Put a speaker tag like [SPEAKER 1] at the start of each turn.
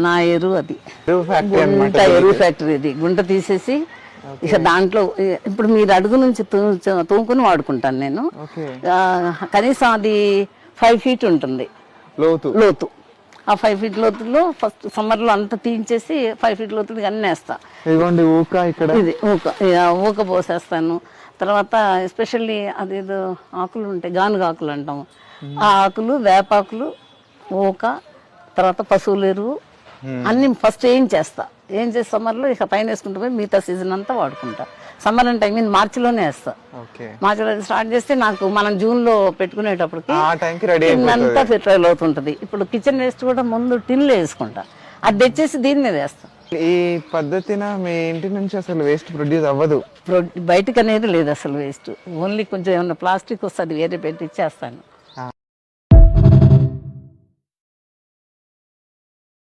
[SPEAKER 1] నా ఎరువు అది
[SPEAKER 2] ఫ్యాక్టరీ అన్నమాట.
[SPEAKER 1] గుంట ఎరువు ఫ్యాక్టరీ ఇది. గుంట తీసేసి ఇక దాంట్లో ఇప్పుడు మీరు అడుగు నుంచి తూముకుని వాడుకుంటాను నేను. కనీసం అది 5 feet ఉంటుంది లోతు. ఆ 5 feet లోతులో ఫస్ట్ సమ్మర్లో అంతా తీయించేసి 5 feet లోతు అన్నీ వేస్తా.
[SPEAKER 2] ఇదిగోండి ఊక, ఇక్కడ
[SPEAKER 1] ఇది ఊక పోసేస్తాను. తర్వాత ఎస్పెషల్లీ అదేదో ఆకులు ఉంటాయి, గానుగ ఆకులు అంటాము. ఆ ఆకులు, వేపాకులు, ఊక, తర్వాత పశువుల ఎరువు అన్ని ఫస్ట్ ఏం చేస్తా. ఏం చేసి సమ్మర్లో ఇక పైన వేసుకుంటూ పోయి మిగతా సీజన్ అంతా వాడుకుంటా. సమ్మర్ అంటే మార్చిలోనే వేస్తా. మార్చిలో స్టార్ట్ చేస్తే నాకు మనం జూన్లో పెట్టుకునేటప్పటికి అంతా ఫెర్టైల్ అవుతుంటది. ఇప్పుడు కిచెన్ వేస్ట్ కూడా ముందు టిన్లో వేసుకుంటా, అది తెచ్చేసి దీని మీద వేస్తా.
[SPEAKER 2] ఈ పద్ధతిన మీ ఇంటి నుంచి అసలు వేస్ట్ ప్రొడ్యూస్ అవ్వదు,
[SPEAKER 1] బయటకు అనేది లేదు అసలు వేస్ట్. ఓన్లీ కొంచెం ఏమన్నా ప్లాస్టిక్ వస్తుంది వేరే పెట్టి ఇచ్చేస్తాను.